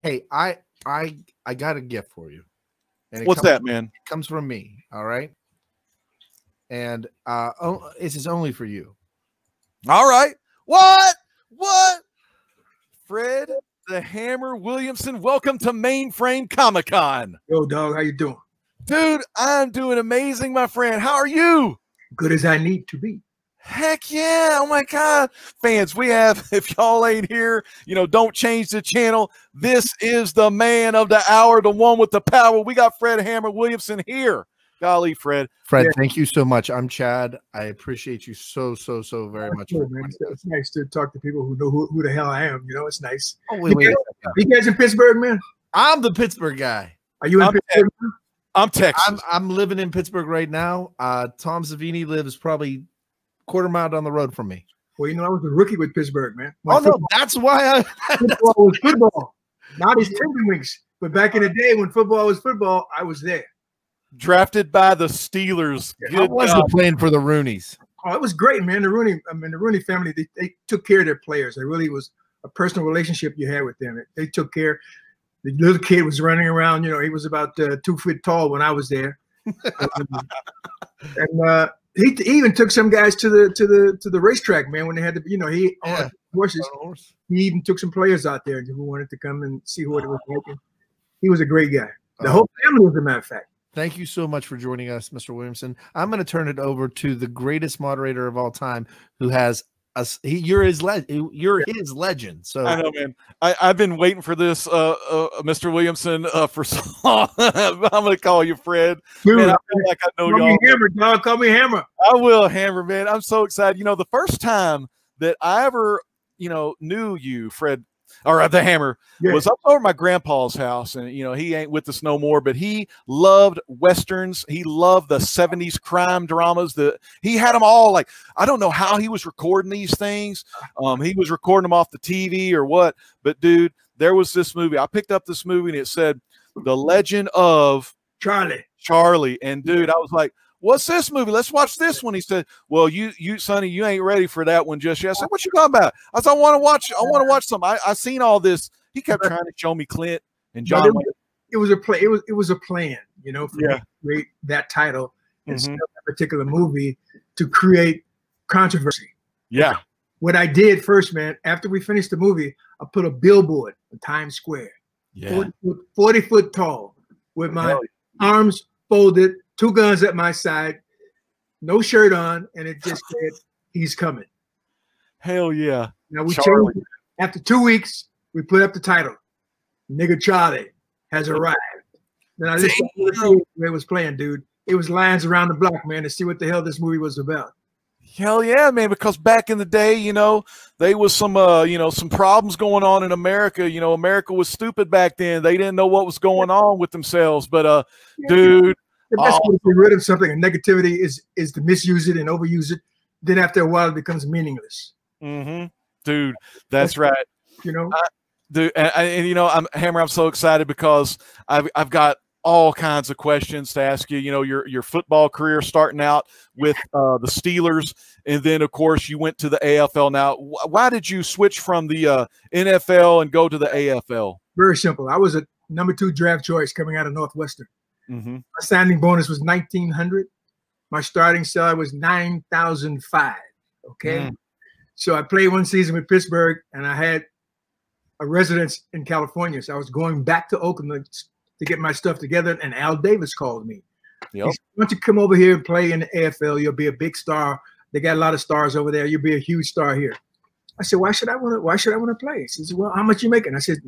Hey, I got a gift for you. And What's that, man? It comes from me. All right. And this is only for you. All right. What? Fred the Hammer Williamson, welcome to Mainframe Comic-Con. Yo, dog, how you doing? Dude, I'm doing amazing, my friend. How are you? Good as I need to be. Heck yeah. Oh my God. Fans, we have, if y'all ain't here, don't change the channel. This is the man of the hour, the one with the power. We got Fred Hammer Williamson here. Golly, Fred. Fred, thank you so much. I'm Chad. I appreciate you so very much. Sure, man. It's nice to talk to people who know who the hell I am. It's nice. Oh, wait. You guys in Pittsburgh, man? I'm the Pittsburgh guy. Are you in Pittsburgh? I'm Texas. I'm living in Pittsburgh right now. Tom Savini lives probably quarter mile down the road from me. Well, I was a rookie with Pittsburgh, man. No, that's why football was football. Not his Timberwolves, but back in the day when football was football, I was there. Drafted by the Steelers. How was it playing for the Roonies? Oh, it was great, man. The Rooney family, they took care of their players. It really was a personal relationship you had with them. They took care. The little kid was running around. He was about 2 feet tall when I was there, and he even took some guys to the racetrack, man. When they had he owned horses. He even took some players out there who wanted to come and see what it was like. He was a great guy. The whole family, as a matter of fact. Thank you so much for joining us, Mr. Williamson. I'm going to turn it over to the greatest moderator of all time, who has us. You're his legend. So I know, man. I've been waiting for this, Mr. Williamson, for so long. I'm going to call you Fred. Dude, man, I feel like I know y'all. Call me Hammer, dog. Call me Hammer. I will, Hammer, man. I'm so excited. The first time that I ever, knew you, Fred, or the Hammer, was up over my grandpa's house, and he ain't with us no more, but he loved westerns. He loved the 70s crime dramas. He had them all. Like, I don't know how he was recording these things. He was recording them off the TV or what, but dude, there was this movie. I picked up this movie and it said The Legend of Charlie. And dude, I was like, what's this movie? Let's watch this one. He said, well, you Sonny, you ain't ready for that one just yet. I said, what you talking about? I said, I want to watch some. I seen all this. He kept trying to show me Clint and John. It was a play. It was a plan, for me to create that title and that particular movie to create controversy. Yeah. What I did first, man, after we finished the movie, I put a billboard in Times Square, 40 foot tall, with my arms folded, 2 guns at my side, no shirt on, and it just said, "He's coming." Hell yeah. Now we changed it. After 2 weeks, we put up the title. Nigga Charlie has arrived. Then I just it was playing, dude. It was lines around the block, man, to see what the hell this movie was about. Hell yeah, man, because back in the day, there was some some problems going on in America. America was stupid back then. They didn't know what was going on with themselves. But dude, the best way to get rid of something and negativity is to misuse it and overuse it. Then after a while, it becomes meaningless. Dude, that's right. Dude, and I'm Hammer. I'm so excited because I've got all kinds of questions to ask you. Your football career starting out with the Steelers, and then of course you went to the AFL. Now, why did you switch from the NFL and go to the AFL? Very simple. I was a #2 draft choice coming out of Northwestern. My signing bonus was $1,900. My starting salary was $9,005. Okay, so I played 1 season with Pittsburgh, and I had a residence in California. So I was going back to Oakland to get my stuff together, and Al Davis called me. He said, "Why don't you come over here and play in the AFL? You'll be a big star. They got a lot of stars over there. You'll be a huge star here." I said, "Why should I want to play?" He says, "Well, how much you making?" I said,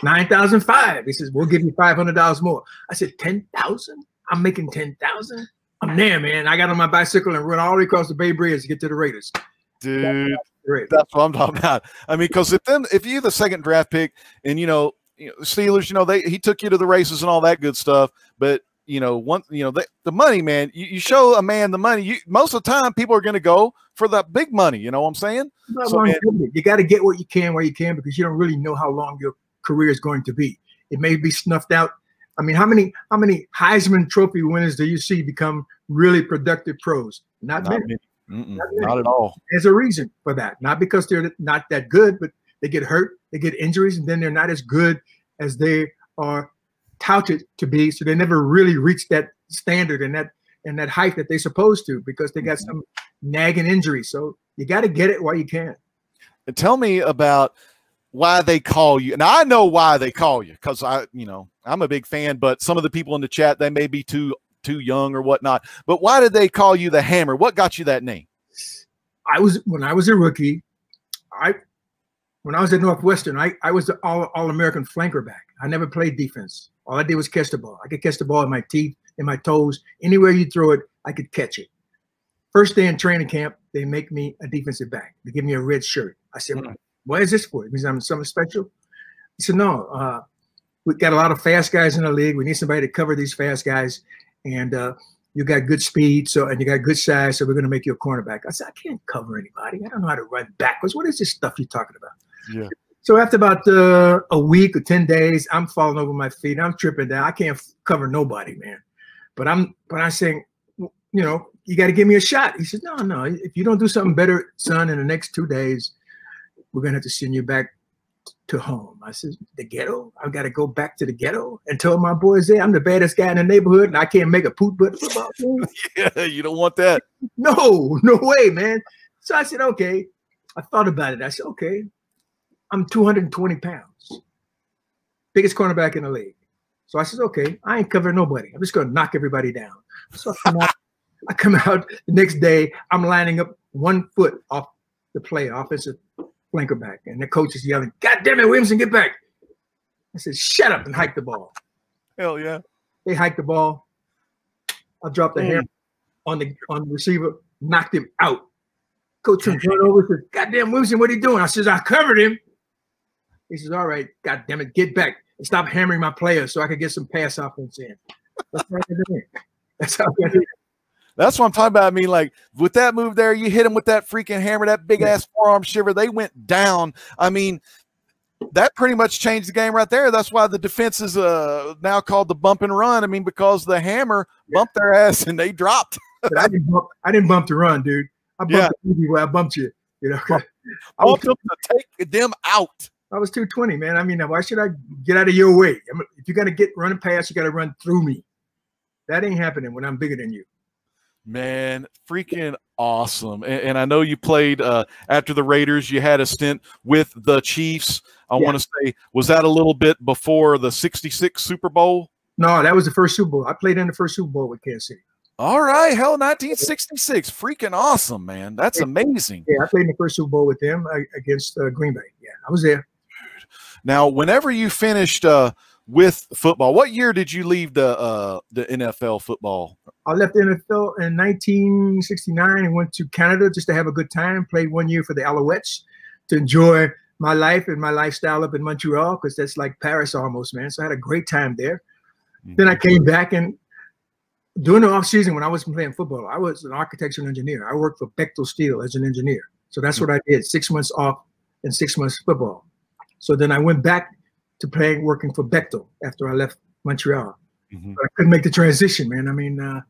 $9,005. He says, "We'll give you $500 more." I said, "10,000? I'm making 10,000? I'm there, man." I got on my bicycle and run all the way across the Bay Bridge to get to the Raiders. Dude, that's what I'm talking about. I mean, because if you're the second draft pick and Steelers, he took you to the races and all that good stuff, but the money, man, you show a man the money. Most of the time, people are going to go for that big money. You know what I'm saying? So, you got to get what you can where you can, because you don't really know how long your career is going to be. It may be snuffed out. I mean, how many Heisman Trophy winners do you see become really productive pros? Not many. Not at all. There's a reason for that. Not because they're not that good, but they get hurt, they get injuries, and then they're not as good as they are touted to be. So they never really reach that standard and that height that they're supposed to, because they got some nagging injury. So you got to get it while you can. And tell me about why they call you. And I know why they call you, because I'm a big fan, but some of the people in the chat, they may be too young or whatnot. But why did they call you the Hammer? What got you that name? When I was a rookie, when I was at Northwestern, I was the all-American flanker back. I never played defense. All I did was catch the ball. I could catch the ball in my teeth, in my toes. Anywhere you throw it, I could catch it. First day in training camp, they make me a defensive back. They give me a red shirt. I said, what is this for? It means I'm something special? He said, no, we got a lot of fast guys in the league. We need somebody to cover these fast guys. And you got good speed, and you got good size, so we're going to make you a cornerback. I said, I can't cover anybody. I don't know how to run backwards. What is this stuff you're talking about? Yeah. So after about a week or 10 days, I'm falling over my feet. I'm tripping down. I can't cover nobody, man. But I'm saying, you got to give me a shot. He said, no. If you don't do something better, son, in the next 2 days, we're going to have to send you back to home. I said, the ghetto? I've got to go back to the ghetto and tell my boys there I'm the baddest guy in the neighborhood and I can't make a poop butt football team? Yeah, you don't want that. No way, man. So I said, okay. I thought about it. I said, okay, I'm 220 pounds. Biggest cornerback in the league. So I said, okay, I ain't covering nobody. I'm just going to knock everybody down. So I come out the next day. I'm lining up 1 foot off the play, offensive flanker back. And the coach is yelling, God damn it, Williamson, get back. I said, shut up and hike the ball. Hell yeah. They hiked the ball. I dropped the hammer on the receiver, knocked him out. Coach turned over and said, God damn, Williamson, what are you doing? I said, I covered him. He says, all right, God damn it, get back and stop hammering my players so I could get some pass offense in. That's what I did. That's how I did it. That's what I'm talking about. I mean, like, with that move there, you hit him with that freaking hammer, that big-ass forearm shiver. They went down. I mean, that pretty much changed the game right there. That's why the defense is now called the bump and run. I mean, because the hammer bumped their ass and they dropped. But I didn't bump the run, dude. I bumped the movie where I bumped you. I want them to take them out. I was 220, man. I mean, why should I get out of your way? If you got to get running past, you got to run through me. That ain't happening when I'm bigger than you. Man, freaking awesome. And I know you played after the Raiders. You had a stint with the Chiefs. I want to say, was that a little bit before the 66 Super Bowl? No, that was the first Super Bowl. I played in the first Super Bowl with Kansas City. All right. Hell, 1966. Freaking awesome, man. That's amazing. Yeah, I played in the first Super Bowl with them against Green Bay. Yeah, I was there. Now, whenever you finished with football, what year did you leave the NFL football? I left the NFL in 1969 and went to Canada just to have a good time. Played 1 year for the Alouettes to enjoy my life and my lifestyle up in Montreal, because that's like Paris almost, man. So I had a great time there. Then I came back, and during the off season when I wasn't playing football, I was an architectural engineer. I worked for Bechtel Steel as an engineer. So that's what I did, 6 months off and 6 months football. So then I went back to working for Bechtel after I left Montreal. But I couldn't make the transition, man. I mean,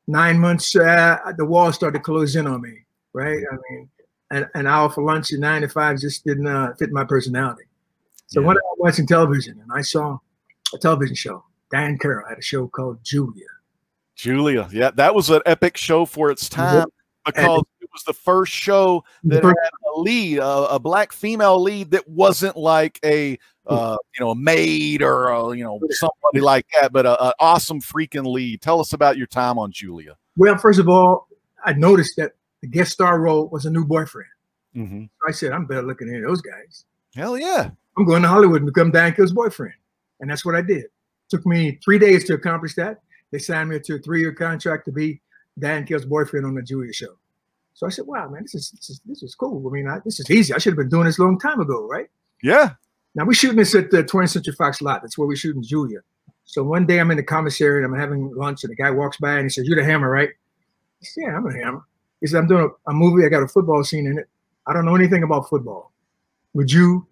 9 months, the wall started to close in on me, right? I mean, an hour for lunch at 9 to 5 just didn't fit my personality. So one day I was watching television, and I saw a television show. Dan Carroll had a show called Julia. Julia, yeah, that was an epic show for its time because it was the first show that had a lead, a black female lead that wasn't like a a maid or somebody like that, but an awesome freaking lead. Tell us about your time on Julia. Well, first of all, I noticed that the guest star role was a new boyfriend. So I said, I'm better looking than those guys. Hell yeah. I'm going to Hollywood and become Dan Kill's boyfriend. And that's what I did. Took me 3 days to accomplish that. They signed me to a 3-year contract to be Dan Kill's boyfriend on the Julia show. So I said, wow, man, this is cool. I mean, this is easy. I should have been doing this a long time ago, right? Yeah. Now, we're shooting this at the 20th Century Fox lot. That's where we're shooting Julia. So one day I'm in the commissary and I'm having lunch, and the guy walks by and he says, you're the Hammer, right? I said, yeah, I'm a Hammer. He said, I'm doing a movie. I got a football scene in it. I don't know anything about football. Would you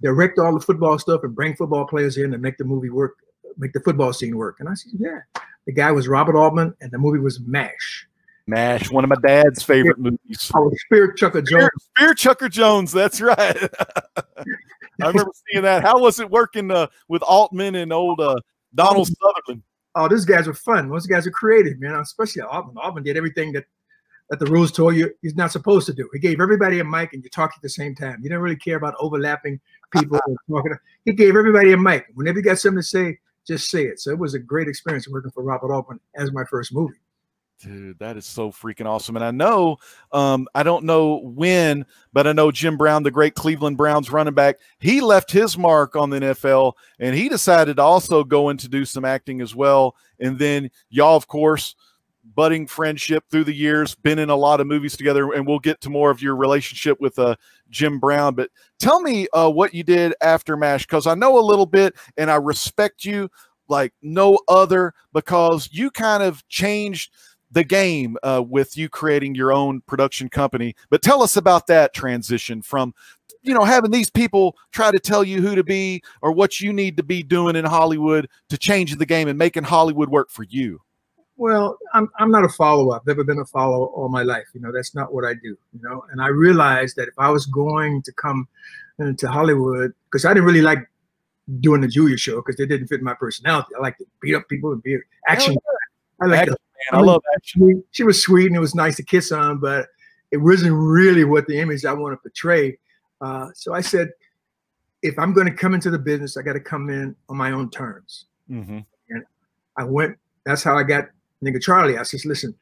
direct all the football stuff and bring football players in and make the movie work, make the football scene work? And I said, yeah. The guy was Robert Altman, and the movie was MASH. MASH, one of my dad's favorite movies. Oh, Spirit Chucker Jones. Spirit Chucker Jones, that's right. I remember seeing that. How was it working with Altman and old Donald Sutherland? Oh, these guys were fun. Those guys are creative, man. Especially Altman. Altman did everything that the rules told you he's not supposed to do. He gave everybody a mic and you talk at the same time. You didn't really care about overlapping people. He gave everybody a mic. Whenever you got something to say, just say it. So it was a great experience working for Robert Altman as my first movie. Dude, that is so freaking awesome. And I know, I don't know when, but I know Jim Brown, the great Cleveland Browns running back, he left his mark on the NFL and he decided to also go in to do some acting as well. And then y'all, of course, budding friendship through the years, been in a lot of movies together, and we'll get to more of your relationship with Jim Brown. But tell me what you did after MASH, because I know a little bit and I respect you like no other, because you kind of changed the game with you creating your own production company. But tell us about that transition from, you know, having these people try to tell you who to be or what you need to be doing in Hollywood to changing the game and making Hollywood work for you. Well, I'm not a follower. I've never been a follower all my life. You know, that's not what I do, you know. And I realized that if I was going to come into Hollywood, because I didn't really like doing the Julia show because they didn't fit my personality. I like to beat up people and be action. I like that. I love action. She was sweet and it was nice to kiss on, but it wasn't really what the image I want to portray. So I said, if I'm going to come into the business, I got to come in on my own terms. Mm-hmm. And I went, that's how I got Nigga Charlie. I said, listen,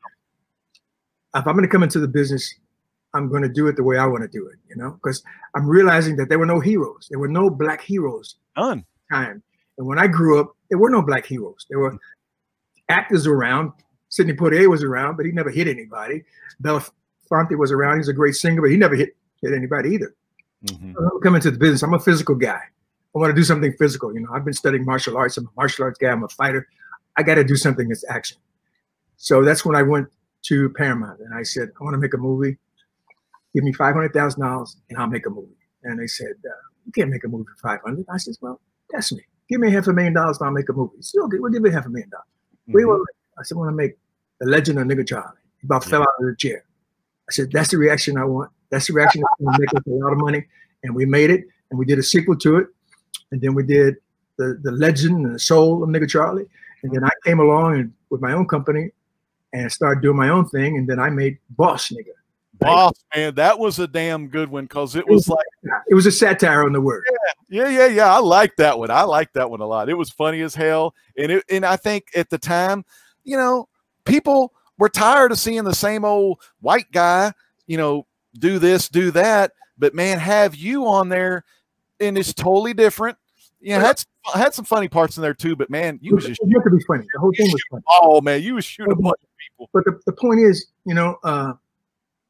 if I'm going to come into the business, I'm going to do it the way I want to do it, you know, because I'm realizing that there were no heroes. There were no black heroes. None. Time. And when I grew up, there were no black heroes. There were actors around. Sidney Poitier was around, but he never hit anybody. Belafonte was around. He's a great singer, but he never hit anybody either. Mm-hmm. I'm coming to the business. I'm a physical guy. I want to do something physical. You know, I've been studying martial arts. I'm a martial arts guy. I'm a fighter. I got to do something that's action. So that's when I went to Paramount and I said, I want to make a movie. Give me $500,000 and I'll make a movie. And they said, you can't make a movie for $500,000. I said, well, that's me. Give me $500,000 and I'll make a movie. He said, okay, we'll give you $500,000. Mm-hmm. What do you want to make? I said, I want to make The Legend of Nigga Charlie. He about fell out of the chair. I said, that's the reaction I want. That's the reaction that's going to make us a lot of money. And we made it, and we did a sequel to it. And then we did the Legend and the Soul of Nigga Charlie. And then I came along and with my own company and started doing my own thing. And then I made Boss Nigga. Boss, man, that was a damn good one because it was like, it was a satire on the word. Yeah. I like that one. I like that one a lot. It was funny as hell. And I think at the time, you know, people were tired of seeing the same old white guy, you know, do this, do that. But man, have you on there, and it's totally different. Yeah, had some funny parts in there too. But man, you was just you have to be funny. The whole thing was funny. Oh man, you was shooting a bunch of people. But the point is, you know,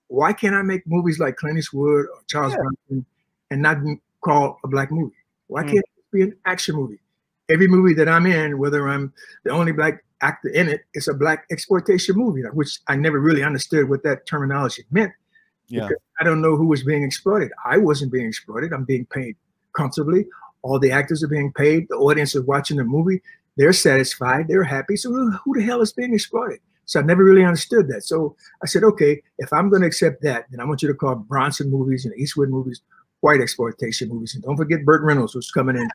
why can't I make movies like Clint Eastwood or Charles Bronson and not call a black movie? Why can't it be an action movie? Every movie that I'm in, whether I'm the only black actor in it, it's a black exploitation movie, which I never really understood what that terminology meant. Yeah, I don't know who was being exploited. I wasn't being exploited. I'm being paid comfortably. All the actors are being paid. The audience is watching the movie. They're satisfied. They're happy. So who the hell is being exploited? So I never really understood that. So I said, okay, if I'm going to accept that, then I want you to call Bronson movies and Eastwood movies white exploitation movies. And don't forget Burt Reynolds, who's coming in.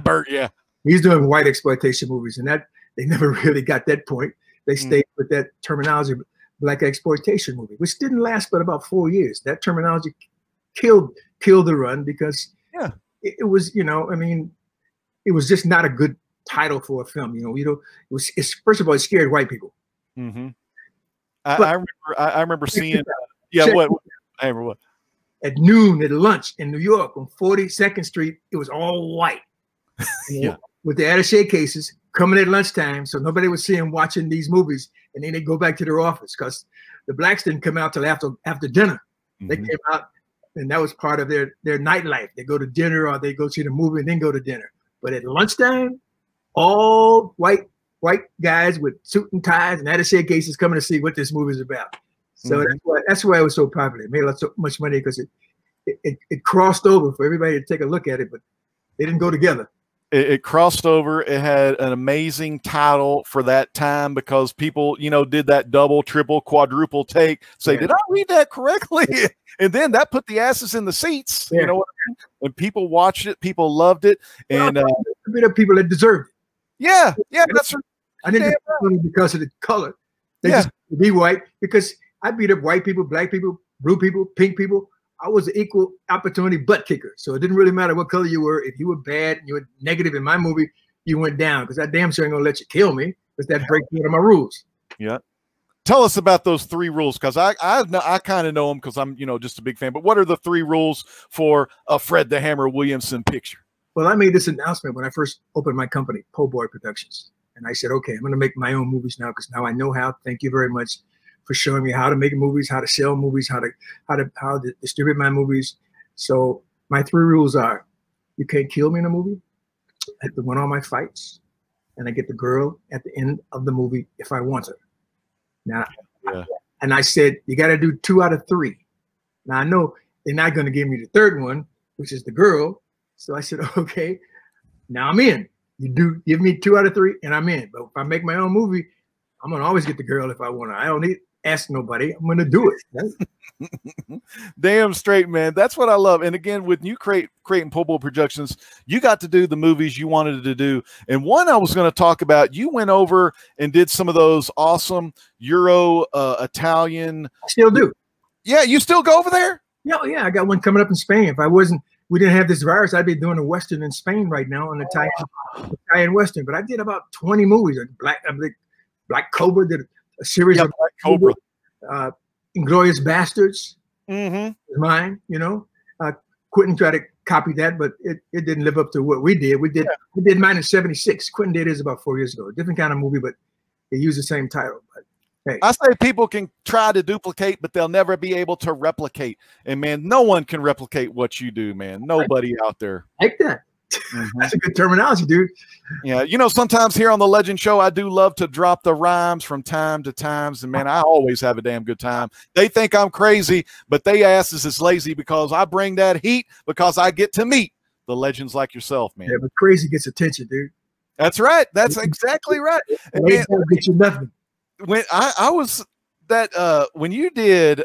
Burt, yeah. He's doing white exploitation movies. And that they never really got that point. They stayed with that terminology, black exploitation movie, which didn't last but about 4 years. That terminology killed the run because it was, you know, I mean, it was just not a good title for a film. You know, it's first of all, it scared white people. Mm-hmm. I remember seeing. I remember what? At noon at lunch in New York on 42nd Street, it was all white. With the attaché cases coming at lunchtime, so nobody was seeing watching these movies, and then they go back to their office because the blacks didn't come out till after dinner. Mm-hmm. They came out, and that was part of their nightlife. They go to dinner or they go see the movie and then go to dinner. But at lunchtime, all white guys with suit and ties and attaché cases coming to see what this movie is about. So that's why it was so popular. It made so much money because it crossed over for everybody to take a look at it, but they didn't go together. It crossed over. It had an amazing title for that time because people, you know, did that double, triple, quadruple take. Say, did I read that correctly? And then that put the asses in the seats. You know what I mean? And people watched it. People loved it. And a bit of people that deserved it. Yeah, that's right. I didn't because of the color. They just be white, because I beat up white people, black people, blue people, pink people. I was an equal opportunity butt kicker. So it didn't really matter what color you were. If you were bad and you were negative in my movie, you went down, because I damn sure ain't gonna let you kill me, because that breaks one of my rules. Yeah. Tell us about those 3 rules, because I kind of know them because I'm, you know, just a big fan. But what are the 3 rules for a Fred the Hammer Williamson picture? Well, I made this announcement when I first opened my company, Po' Boy Productions. And I said, okay, I'm going to make my own movies now, because now I know how. Thank you very much for showing me how to make movies, how to sell movies, how to distribute my movies. So my 3 rules are: you can't kill me in a movie. I have to win all my fights, and I get the girl at the end of the movie if I want her. Now, and I said, you got to do 2 out of 3. Now I know they're not going to give me the 3rd one, which is the girl. So I said, okay, now I'm in. You do give me 2 out of 3 and I'm in. But if I make my own movie, I'm going to always get the girl if I want her. I don't need to ask nobody. I'm going to do it. Damn straight, man. That's what I love. And again, with you creating Po' Boy Productions, you got to do the movies you wanted to do. And one I was going to talk about, you went over and did some of those awesome Euro Italian. I still do. Yeah, you still go over there? Yeah, I got one coming up in Spain. If I wasn't, we didn't have this virus, I'd be doing a Western in Spain right now, an Italian Western. But I did about 20 movies. Black Cobra did a series of Black Cobra. Inglorious Bastards is mine, you know. Quentin tried to copy that, but it didn't live up to what we did. We did mine in '76. Quentin did his about 4 years ago. A different kind of movie, but they use the same title. But hey, I say people can try to duplicate, but they'll never be able to replicate. And man, no one can replicate what you do, man. Nobody out there. Like that. That's a good terminology, dude. Yeah, you know, sometimes here on the Legend Show, I do love to drop the rhymes from time to times, and man, I always have a damn good time. They think I'm crazy, but they asses is lazy, because I bring that heat, because I get to meet the legends like yourself, man. Yeah, but crazy gets attention, dude. That's right. That's exactly right. And man, get you nothing. When I was that when you did,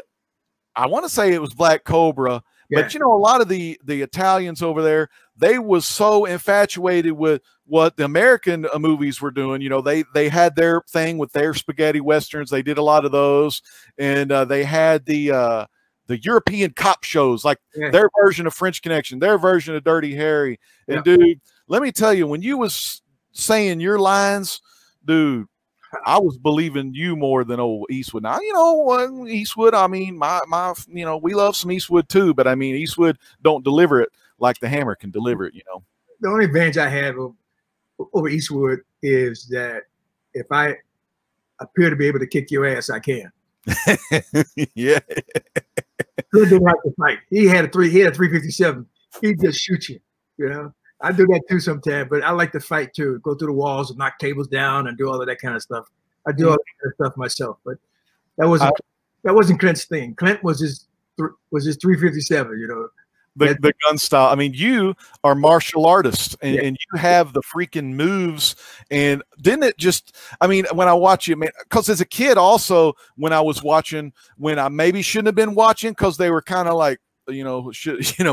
I want to say it was Black Cobra. But you know, a lot of the Italians over there, they was so infatuated with what the American movies were doing. You know, they had their thing with their spaghetti westerns. They did a lot of those, and they had the European cop shows, like their version of French Connection, their version of Dirty Harry. And dude, let me tell you, when you was saying your lines, dude, I was believing you more than old Eastwood. Now, you know, Eastwood, I mean, you know, we love some Eastwood too, but I mean, Eastwood don't deliver it like the Hammer can deliver it, you know. The only advantage I have over Eastwood is that if I appear to be able to kick your ass, I can. Yeah. Good didn't have to fight. He had a 357. He'd just shoot you, you know. I do that too sometimes, but I like to fight too. Go through the walls and knock tables down and do all of that kind of stuff. I do all that kind of stuff myself, but that wasn't Clint's thing. Clint was his 357, you know. The gun style. I mean, you are martial artists, and you have the freaking moves. And didn't it just? I mean, when I watch you, man, because as a kid, also when I was watching, when I maybe shouldn't have been watching, because they were kind of like, you know,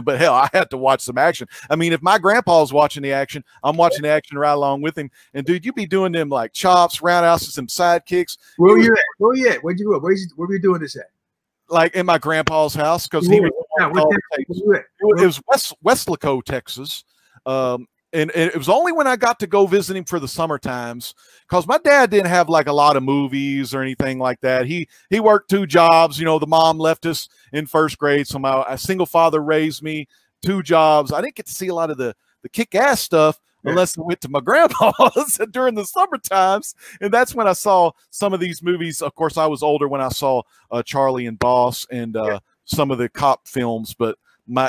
but hell, I had to watch some action. I mean, if my grandpa's watching the action, I'm watching the action right along with him. And dude, you be doing them like chops, roundhouses, and side kicks. Where were you at? Where you at? Where'd you go? Where were you doing this at? Like in my grandpa's house, because he was. It was Westlaco, Texas. And it was only when I got to go visit him for the summer times, because my dad didn't have like a lot of movies or anything like that. He worked 2 jobs. You know, the mom left us in 1st grade, so a single father raised me, 2 jobs. I didn't get to see a lot of the kick-ass stuff unless I went to my grandpa's during the summer times. And that's when I saw some of these movies. Of course, I was older when I saw Charlie and Boss and some of the cop films, but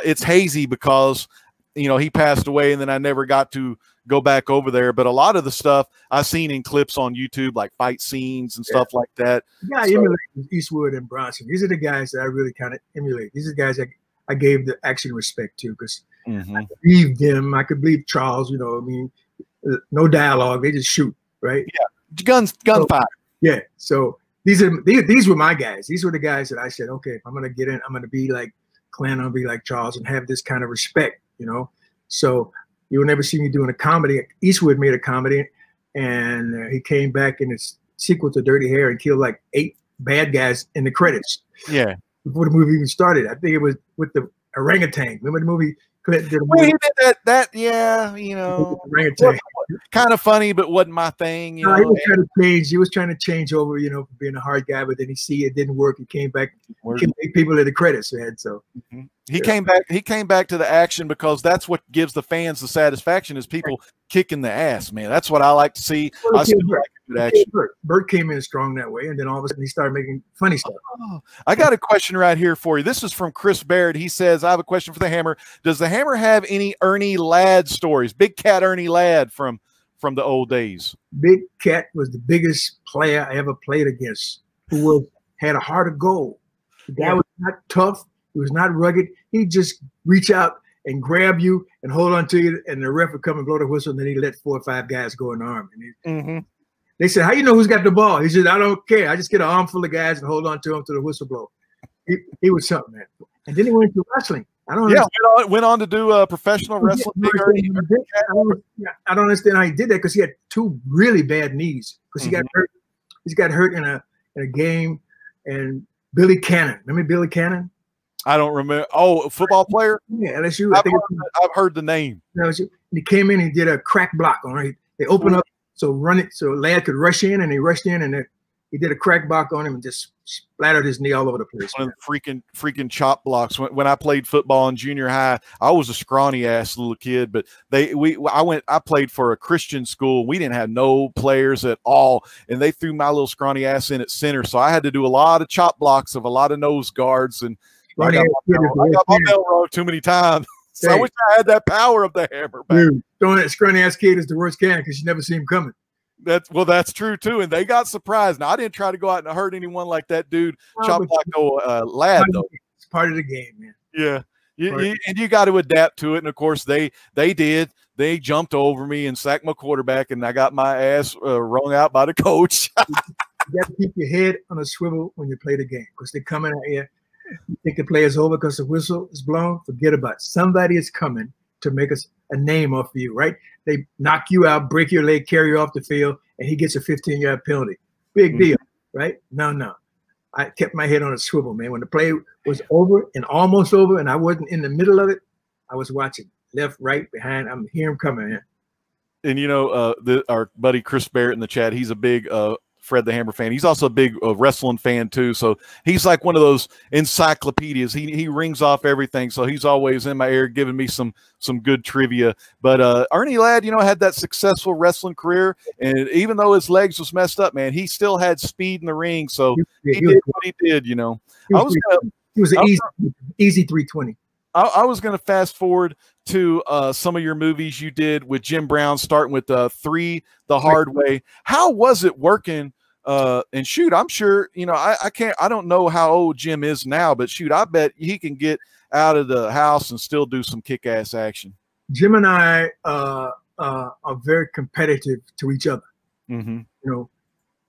it's hazy because you know, he passed away, and then I never got to go back over there. But a lot of the stuff I've seen in clips on YouTube, like fight scenes and stuff like that. Yeah, I emulate Eastwood and Bronson. These are the guys that I really kind of emulate. These are the guys that I gave the action respect to, because I believed them. I could believe Charles. You know, I mean, no dialogue. They just shoot, right? Yeah, gunfire. Yeah. So these were my guys. These were the guys that I said, okay, if I'm gonna get in, I'm gonna be like Clint, I'll be like Charles, and have this kind of respect, you know. So you will never see me doing a comedy. Eastwood made a comedy, and he came back in his sequel to Dirty Harry and killed like 8 bad guys in the credits. Yeah. Before the movie even started. I think it was with the orangutan. Remember the movie? Clint did a movie? Well, he did that, yeah, you know. Orangutan. Kind of funny, but wasn't my thing. You know? He was trying to change. He was trying to change over, you know, for being a hard guy, but then he see it didn't work. He came back, killed 8 people in the credits, man. So he came back. He came back to the action because that's what gives the fans the satisfaction is people kicking the ass, man. That's what I like to see. Bert came in strong that way, and then all of a sudden he started making funny stuff. I got a question right here for you. This is from Chris Barrett. He says, I have a question for the Hammer. Does the Hammer have any Ernie Ladd stories? Big Cat Ernie Ladd from the old days. Big Cat was the biggest player I ever played against, who had a heart of gold. The guy was not tough. He was not rugged. He'd just reach out and grab you and hold on to you, and the ref would come and blow the whistle, and then he'd let 4 or 5 guys go in the arm. And they said, how you know who's got the ball? He said, I don't care. I just get an armful of guys and hold on to them to the whistle blow. He was something, man. And then he went into wrestling. I don't went on to do professional wrestling. I don't understand how he did that because he had 2 really bad knees because he got hurt. He's got hurt in a game. And Billy Cannon, remember Billy Cannon? I don't remember. Oh, a football player? Yeah, LSU. I've heard the name. He came in and did a crack block on it. They opened up so Ladd could rush in, and he rushed in, and he did a crack block on him and just splattered his knee all over the place. One of the freaking chop blocks. When I played football in junior high, I was a scrawny ass little kid, but I played for a Christian school. We didn't have no players at all, and they threw my little scrawny ass in at center, so I had to do a lot of chop blocks of a lot of nose guards, and I got my bell row too many times. So I wish I had that power of the Hammer. Dude, throwing that scrawny ass kid is the worst can because you never see him coming. That's true too, and they got surprised. Now I didn't try to go out and hurt anyone like that dude. Chop like Ladd though. It's part of the game, man. Yeah, you got to adapt to it, and of course they did. They jumped over me and sacked my quarterback, and I got my ass wrung out by the coach. You got to keep your head on a swivel when you play the game because they're coming at you. You think the play is over because the whistle is blown? Forget about it. Somebody is coming to make us a name off of you, right? They knock you out, break your leg, carry you off the field, and he gets a 15-yard penalty. Big deal, right? No. I kept my head on a swivel, man. When the play was over and almost over and I wasn't in the middle of it, I was watching left, right, behind. I'm hearing him coming in. And, you know, our buddy Chris Barrett in the chat, he's a big Fred the Hammer fan. He's also a big wrestling fan too. So he's like one of those encyclopedias. He rings off everything. So he's always in my ear giving me some good trivia. But Ernie Ladd, you know, had that successful wrestling career, and even though his legs was messed up, man, he still had speed in the ring. So he did what he did. You know, he was an easy 320. I was going to fast forward to some of your movies you did with Jim Brown, starting with 3 The Hard Way. How was it working? And shoot, I'm sure, you know, I don't know how old Jim is now, but shoot, I bet he can get out of the house and still do some kick-ass action. Jim and I are very competitive to each other. You know,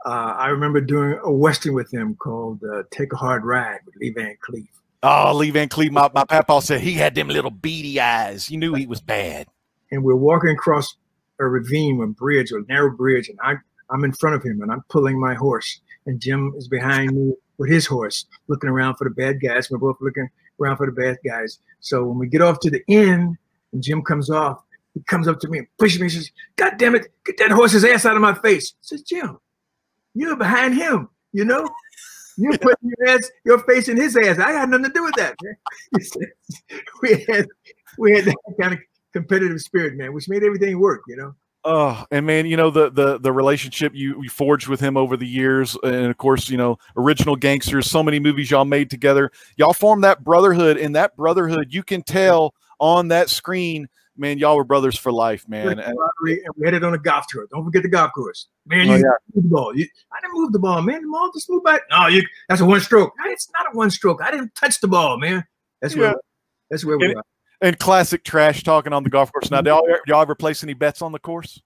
I remember doing a Western with him called Take a Hard Ride with Lee Van Cleef. Oh, Lee Van Cleef, my papa said he had them little beady eyes. You knew he was bad. And we're walking across a ravine, a bridge, a narrow bridge, and I'm in front of him, and I'm pulling my horse, and Jim is behind me with his horse, looking around for the bad guys. We're both looking around for the bad guys. So when we get off to the end, and Jim comes off, he comes up to me and pushes me and says, God damn it, get that horse's ass out of my face. I says, Jim, you're behind him, you know? You're putting your face in his ass. I had nothing to do with that, man. we had that kind of competitive spirit, man, which made everything work, you know? Oh, and man, you know, the relationship you forged with him over the years, and of course, you know, Original Gangsters, so many movies y'all made together. Y'all formed that brotherhood, and that brotherhood, you can tell on that screen, man, y'all were brothers for life, man. And we had it on a golf tour. Don't forget the golf course. Man, moved the ball. I didn't move the ball, man. The ball just moved back. No, that's a one stroke. It's not a one stroke. I didn't touch the ball, man. That's where we are. And classic trash talking on the golf course. Now, do y'all ever place any bets on the course?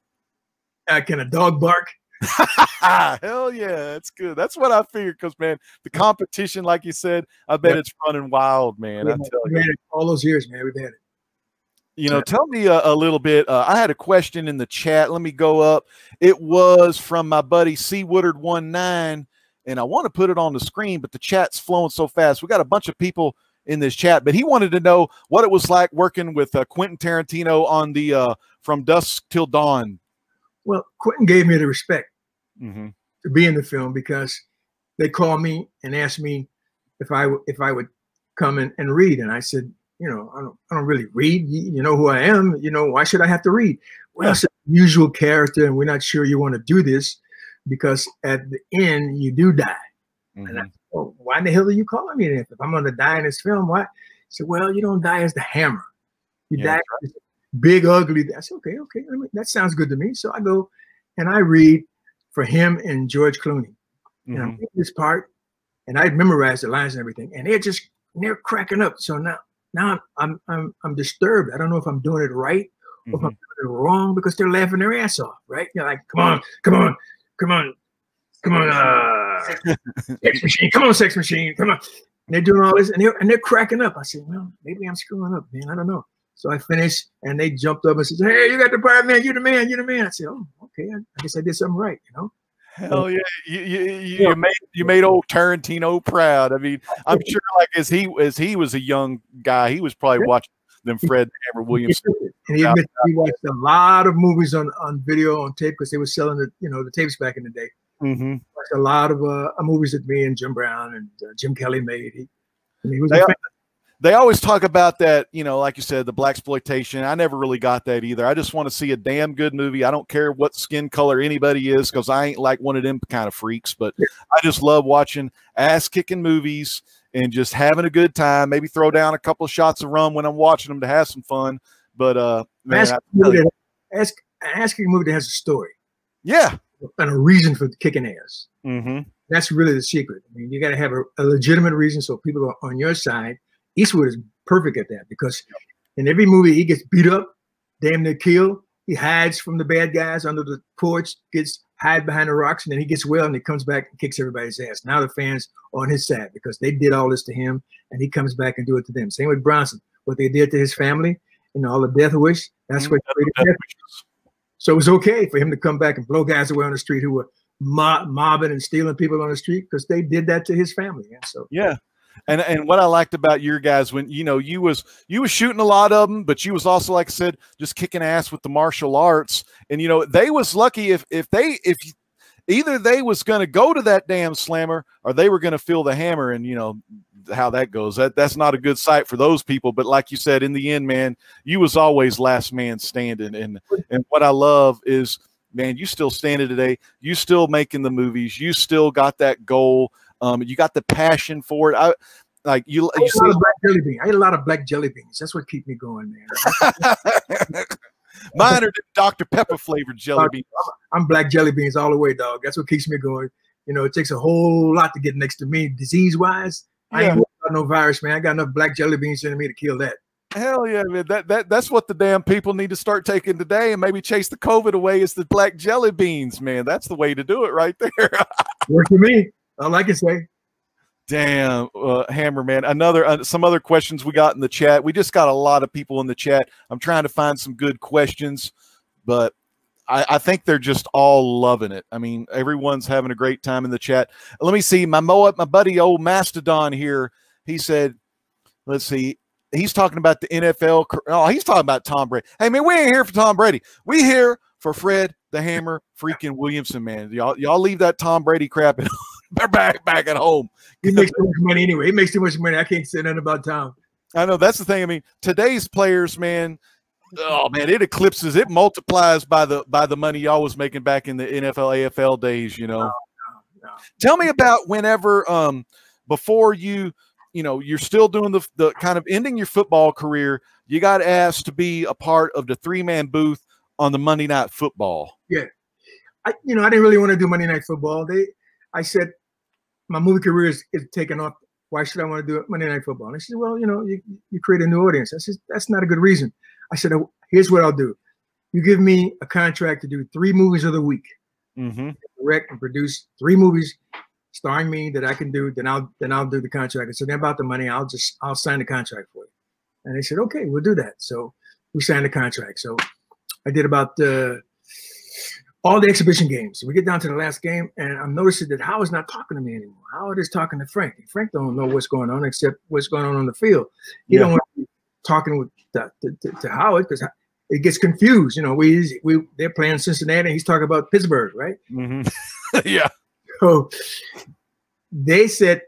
Can a dog bark? Hell yeah, that's good. That's what I figured because, man, the competition, like you said, I bet it's running wild, man. I tell you. Had it all those years, man. We've had it. You know, tell me a little bit. I had a question in the chat. Let me go up. It was from my buddy C Woodard19, and I want to put it on the screen, but the chat's flowing so fast. We got a bunch of people in this chat, but he wanted to know what it was like working with Quentin Tarantino on the From Dusk Till Dawn. Well, Quentin gave me the respect to be in the film because they called me and asked me if I would come and read, and I said, you know, I don't really read. You know who I am. You know, why should I have to read? Well, it's a usual character, and we're not sure you want to do this because at the end you do die. And I said, well, why in the hell are you calling me then? If I'm going to die in this film, why? He said, well, you don't die as the Hammer. You die as big, ugly. I said, okay, that sounds good to me. So I go and I read for him and George Clooney. And I'm reading this part, and I memorized the lines and everything, and they're cracking up. So now I'm disturbed. I don't know if I'm doing it right or if I'm doing it wrong because they're laughing their ass off, right? They're like, come on, sex machine, come on, sex machine, come on. And they're doing all this, and they're cracking up. I said, well, maybe I'm screwing up, man. I don't know. So I finished, and they jumped up and said, hey, you got the part, man. You're the man. You're the man. I said, oh, okay. I guess I did something right, you know. Hell yeah, you made old Tarantino proud. I mean, I'm sure like as he was a young guy, he was probably watching them Fred Hammer Williamson. And he admitted he watched a lot of movies on video on tape because they were selling the tapes back in the day. Watched a lot of movies that me and Jim Brown and Jim Kelly made. He was they always talk about that, you know, like you said, the blaxploitation. I never really got that either. I just want to see a damn good movie. I don't care what skin color anybody is because I ain't like one of them kind of freaks. But I just love watching ass-kicking movies and just having a good time. Maybe throw down a couple of shots of rum when I'm watching them to have some fun. But man, ask a movie that has a story. Yeah. And a reason for kicking ass. That's really the secret. I mean, you got to have a legitimate reason so people are on your side. Eastwood is perfect at that because in every movie he gets beat up, damn near killed. He hides from the bad guys under the porch, hide behind the rocks, and then he gets well and he comes back and kicks everybody's ass. Now the fans are on his side because they did all this to him, and he comes back and do it to them. Same with Bronson, what they did to his family and all the death wish. That's what created death wish. So it was okay for him to come back and blow guys away on the street who were mobbing and stealing people on the street because they did that to his family. And so yeah. And what I liked about your guys when you was shooting a lot of them, but you was also, like I said, just kicking ass with the martial arts. And they was lucky if either they was going to go to that damn slammer or they were going to feel the hammer. And how that goes. That's not a good sight for those people. But like you said, in the end, man, you was always last man standing. And what I love is, man, you still standing today. You still making the movies. You still got that goal. You got the passion for it. I ate a lot of black jelly beans. That's what keep me going, man. Mine are Dr. Pepper flavored jelly beans. I'm black jelly beans all the way, dog. That's what keeps me going. It takes a whole lot to get next to me, disease wise. I ain't got no virus, man. I got enough black jelly beans in me to kill that. Hell yeah, man. That's what the damn people need to start taking today and maybe chase the COVID away is the black jelly beans, man. That's the way to do it right there. Work for me. All I can say. Damn, Hammer, man. Some other questions we got in the chat. We just got a lot of people in the chat. I'm trying to find some good questions, but I think they're just all loving it. I mean, everyone's having a great time in the chat. Let me see. My buddy, old Mastodon here, he said, let's see. He's talking about the NFL. Oh, he's talking about Tom Brady. Hey, man, we ain't here for Tom Brady. We here for Fred the Hammer freaking Williamson, man. Y'all leave that Tom Brady crap in. They're back at home. He makes too much money anyway. He makes too much money. I can't say nothing about Tom. I know. That's the thing. I mean, today's players, man, oh, man, it eclipses, it multiplies by the money y'all was making back in the NFL, AFL days, No. Tell me about whenever, before you're still doing the kind of ending your football career, you got asked to be a part of the 3-man booth on the Monday Night Football. Yeah. I didn't really want to do Monday Night Football. I said, my movie career is taking off why should I want to do Monday Night Football? And I said, well, you create a new audience. I said, that's not a good reason. I said, here's what I'll do. You give me a contract to do 3 movies of the week, direct and produce 3 movies starring me that I can do. Then I'll do the contract. I said, then about the money, I'll sign the contract for you. And they said, okay, we'll do that. So we signed the contract. So I did about all the exhibition games. So we get down to the last game, and I'm noticing that Howard's not talking to me anymore. Howard is talking to Frank. And Frank don't know what's going on except what's going on the field. He don't want to be talking with to Howard because it gets confused. They're playing Cincinnati, and he's talking about Pittsburgh, right? Yeah. So they said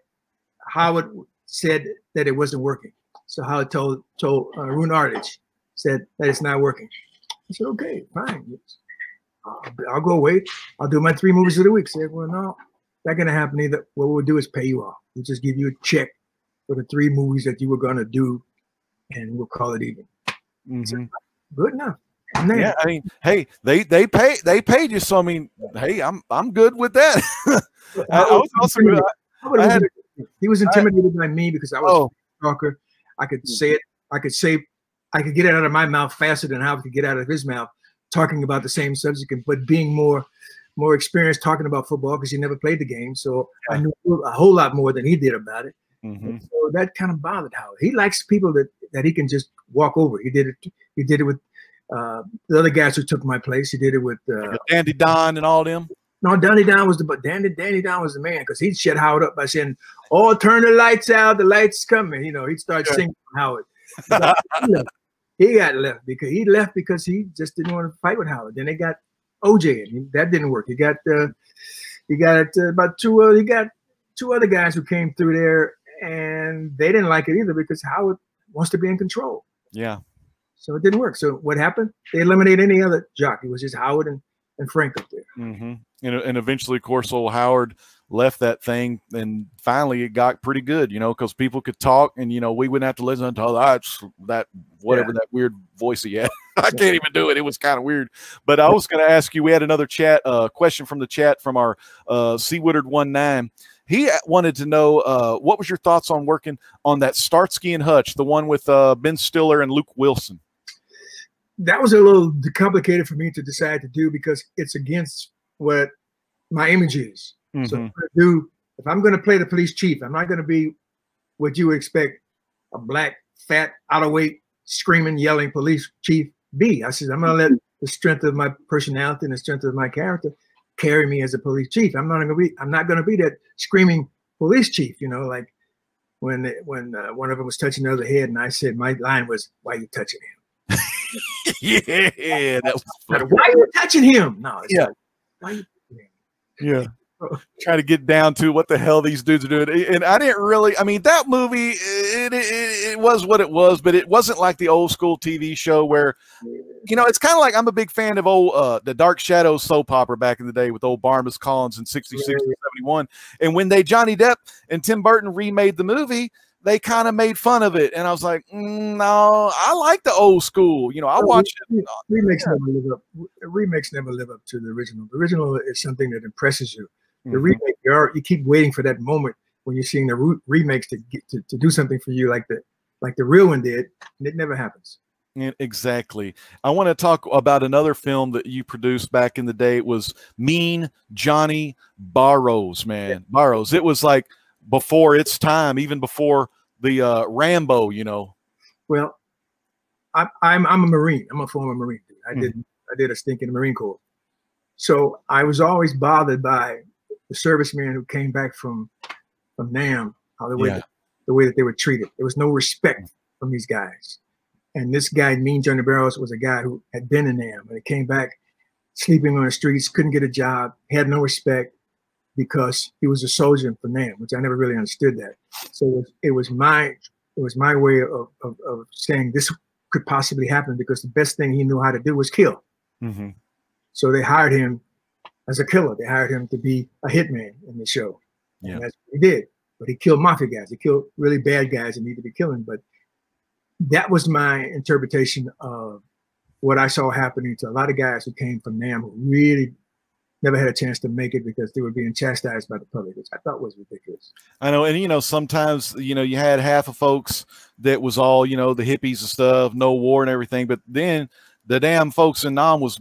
Howard said that it wasn't working. So Howard told Roone Arledge, said that it's not working. I said, okay, fine. I'll go wait. I'll do my 3 movies of the week. Said, well, no, not gonna happen either. What we'll do is pay you off. We'll just give you a check for the 3 movies that you were gonna do, and we'll call it even. So, good enough. Yeah, I mean, hey, they paid you, so I mean, hey, I'm good with that. He was intimidated by me because I was a talker. I could say it. I could get it out of my mouth faster than Howard could get out of his mouth, talking about the same subject, but being more experienced talking about football because he never played the game. So I knew a whole lot more than he did about it. So that kind of bothered Howard. He likes people that he can just walk over. He did it with the other guys who took my place. He did it with Dandy Don and all them. No, Danny Don was Danny Don was the man because he'd shut Howard up by saying, "Oh, turn the lights out. The lights coming." He'd start singing Howard. He got left because he just didn't want to fight with Howard. Then they got OJ, and that didn't work. He got about 2 other guys who came through there, and they didn't like it either because Howard wants to be in control. Yeah. So it didn't work. So what happened? They eliminated any other jockey. It was just Howard and Frank up there. And eventually, of course, old Howard left that thing, and finally it got pretty good, because people could talk, and we wouldn't have to listen to that weird voice he had. I can't even do it. It was kind of weird. But I was going to ask you, we had another question from the chat from our C Woodard 19. He wanted to know what was your thoughts on working on that Starsky and Hutch, the one with Ben Stiller and Luke Wilson? That was a little complicated for me to decide to do because it's against what my image is. So if I'm going to play the police chief, I'm not going to be what you would expect a black, fat, out of weight, screaming, yelling police chief be. I said, I'm going to let the strength of my personality and the strength of my character carry me as a police chief. I'm not going to be that screaming police chief, like when one of them was touching the other head, and I said my line was, "Why are you touching him?" Yeah, that was funny. Why are you touching him? No, yeah. Like, why are you touching him? Yeah. Trying to get down to what the hell these dudes are doing. And I didn't really, that movie, it was what it was, but it wasn't like the old school TV show where, it's kind of like, I'm a big fan of the Dark Shadows soap opera back in the day with old Barnabas Collins in 66 and 71. And when Johnny Depp and Tim Burton remade the movie, they kind of made fun of it. And I was like, no, I like the old school. I watched it. Remakes never live up to the original. The original is something that impresses you. The remake, you keep waiting for that moment when you're seeing the remakes to do something for you like the real one did, and it never happens. Yeah, exactly. I want to talk about another film that you produced back in the day. It was Mean Johnny Barrows, man. Barrows. It was like before its time, even before the Rambo. Well, I'm a Marine. I'm a former Marine. I did a stint in the Marine Corps, so I was always bothered by the servicemen who came back from NAM, the way that they were treated. There was no respect from these guys. And this guy, Mean Johnny Barrows, was a guy who had been in NAM and he came back sleeping on the streets, couldn't get a job, had no respect because he was a soldier for NAM, which I never really understood that. So it was my way of saying this could possibly happen because the best thing he knew how to do was kill. So they hired him as a killer. They hired him to be a hitman in the show. And that's what he did. But he killed mafia guys. He killed really bad guys that needed to be killing. But that was my interpretation of what I saw happening to a lot of guys who came from NAM who really never had a chance to make it because they were being chastised by the public, which I thought was ridiculous. I know. And, you know, sometimes, you know, you had half of folks that was all, you know, the hippies and stuff, no war and everything. But then the damn folks in Nam was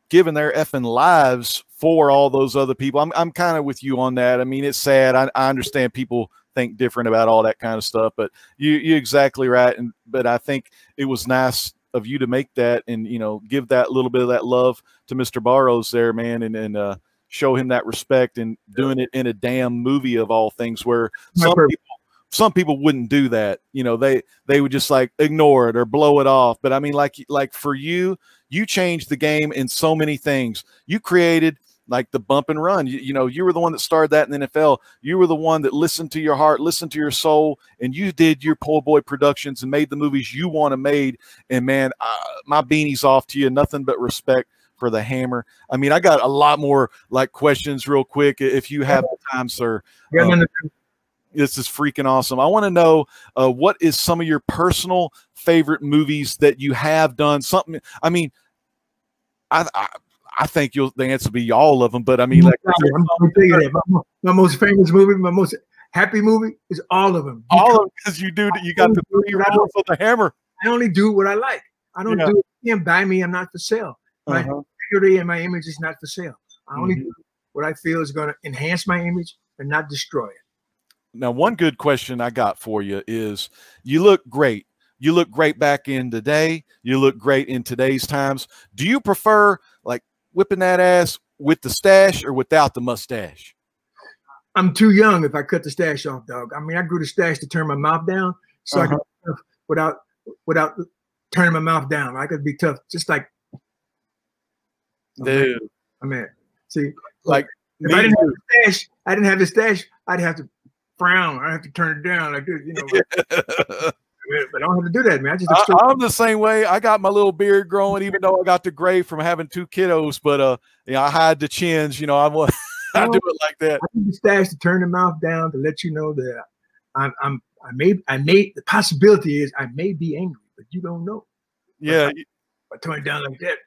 giving their effing lives for all those other people. I'm kind of with you on that. I mean, it's sad. I understand people think different about all that kind of stuff, but you're exactly right. But I think it was nice of you to make that and, you know, give that little bit of that love to Mr. Barrows there, man, and show him that respect, and doing it in a damn movie of all things, where some people wouldn't do that. You know, they would just like ignore it or blow it off. But I mean, like for you changed the game in so many things. You created like the bump and run. You know, you were the one that started that in the NFL. You were the one that listened to your heart, listened to your soul, and you did your Po' Boy productions and made the movies you want to made. And man, my beanie's off to you. Nothing but respect for the Hammer. I mean, I got a lot more like questions real quick if you have time, sir. This is freaking awesome. I want to know what is some of your personal favorite movies that you have done. Something. I mean, I think the answer will be all of them, but I mean, like, I'm going to tell you that my most famous movie, my most happy movie is all of them. All of them, because you got the 3 rounds of the Hammer. I only do what I like. I don't do it. You can't buy me. I'm not for sale. My integrity and my image is not for sale. I only do what I feel is going to enhance my image and not destroy it. Now, one good question I got for you is, you look great. You look great back in the day. You look great in today's times. Do you prefer like whipping that ass with the stash or without the mustache? I'm too young if I cut the stash off, dog. I mean, I grew the stash to turn my mouth down, so I could be tough without turning my mouth down. I could be tough, just like, dude. I mean, see, like if I didn't have the stash, I'd have to frown. I'd have to turn it down like this, you know. But I don't have to do that, man. I'm the same way. I got my little beard growing, even though I got the gray from having 2 kiddos. But you know, I hide the chins. You know, I do it like that. I need the stash to turn the mouth down to let you know that I may. The possibility is I may be angry, but you don't know. Yeah. If I turn it down like that,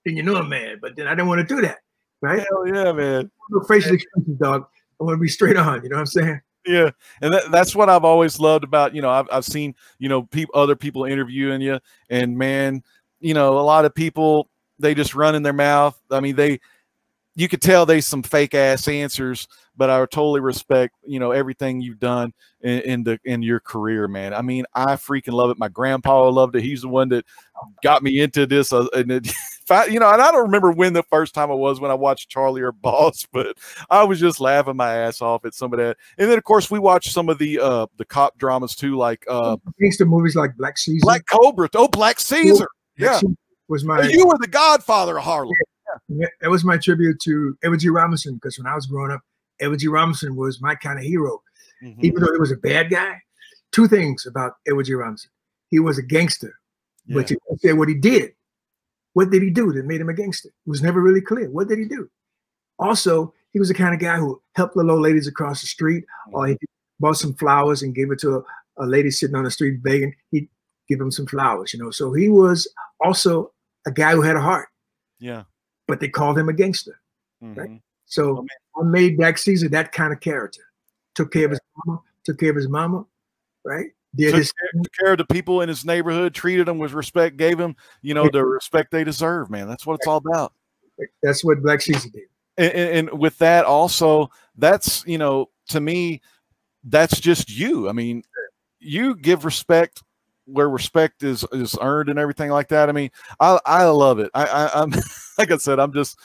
then you know I'm mad. But then I don't want to do that, right? Hell yeah, man. No facial expressions, dog. I want to be straight on. You know what I'm saying? Yeah, and that's what I've always loved about, you know, I've seen, you know, other people interviewing you, and man, you know, a lot of people, they just run in their mouth. I mean, you could tell they some fake ass answers, but I totally respect, you know, everything you've done in your career, man. I mean, I freaking love it. My grandpa loved it. He's the one that got me into this. You know, and I don't remember when the first time it was when I watched Charlie or Boss, but I was just laughing my ass off at some of that. And then, of course, we watched some of the cop dramas too, like gangster movies like Black Caesar, Black Cobra. Oh, Black Caesar. Yeah, was my. You were the godfather of Harlem. Yeah, that was my tribute to Edward G. Robinson, because when I was growing up, Edward G. Robinson was my kind of hero. Even though he was a bad guy, 2 things about Edward G. Robinson: he was a gangster, but you said what he did. What did he do that made him a gangster? It was never really clear. What did he do? Also, he was the kind of guy who helped the little ladies across the street, or he bought some flowers and gave it to a lady sitting on the street begging. He'd give him some flowers, you know. So he was also a guy who had a heart. Yeah. But they called him a gangster, right? So I made Black Caesar that kind of character. Took care of his mama, right? Took care of the people in his neighborhood, treated them with respect, gave them, you know, the respect they deserve, man. That's what it's all about. That's what Black Caesar did. And with that also, that's, you know, to me, that's just you. I mean, you give respect where respect is earned and everything like that. I mean, I love it. I'm like I said, I'm just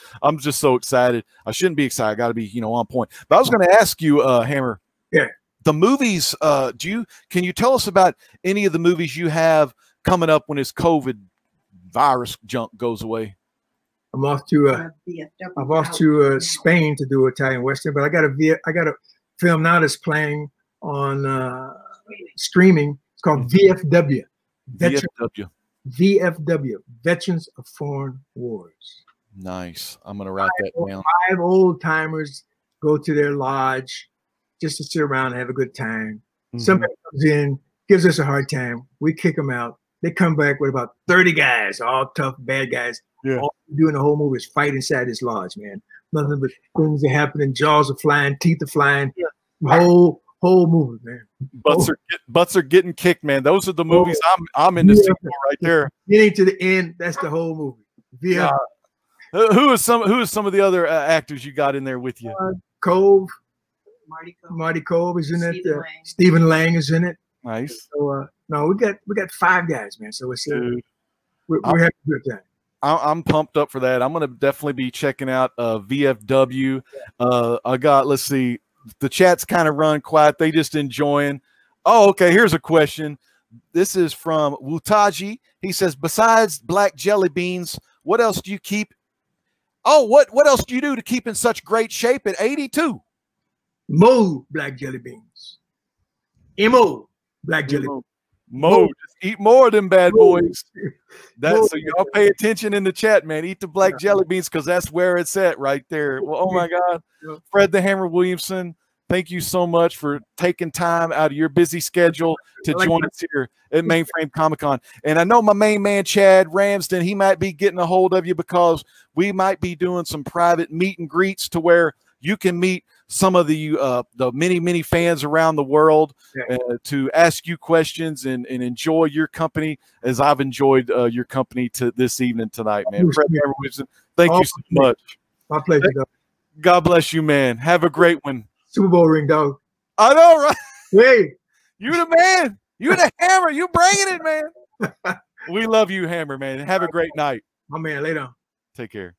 so excited. I shouldn't be excited. I got to be, you know, on point. But I was going to ask you, Hammer. Yeah. The movies, can you tell us about any of the movies you have coming up when this COVID virus junk goes away? I'm off to Spain to do Italian Western, but I got a film now that's playing on streaming. It's called VFW. VFW, Veterans of Foreign Wars. Nice. I'm gonna write that down. 5 old timers go to their lodge just to sit around and have a good time. Somebody comes in, gives us a hard time. We kick them out. They come back with about 30 guys, all tough, bad guys, all doing the whole movie is fight inside this lodge, man. Nothing but things are happening, jaws are flying, teeth are flying. Yeah. Whole movie, man. Butts are getting kicked, man. Those are the movies I'm in the sequel right there. Getting to the end, that's the whole movie. Yeah. Who is some of the other actors you got in there with you? Cove. Marty Cove is in it. Stephen Lang is in it. Nice. So no, we got 5 guys, man. So it's we're having a good time. I'm pumped up for that. I'm gonna definitely be checking out VFW. I got, let's see, the chat's kind of run quiet. They just enjoying. Oh, okay. Here's a question. This is from Wutaji. He says, besides black jelly beans, what else do you keep? Oh, what else do you do to keep in such great shape at 82? Mo black jelly beans. M.O. black jelly beans. Mo, just eat more of them bad boys. So y'all pay attention in the chat, man. Eat the black jelly beans because that's where it's at right there. Well, oh my God. Fred the Hammer Williamson, thank you so much for taking time out of your busy schedule to join us here at Mainframe Comic-Con. And I know my main man, Chad Ramsden, he might be getting a hold of you because we might be doing some private meet and greets to where you can meet some of the many fans around the world to ask you questions and enjoy your company as I've enjoyed your company this evening tonight, man. Fred Williamson, thank you so much. My pleasure, dog. God bless you, man. Have a great one. Super Bowl ring, dog. I know, right? Hey, you the man. You the Hammer. You bringing it, man. We love you, Hammer, man. Have a great night. My man, later on. Take care.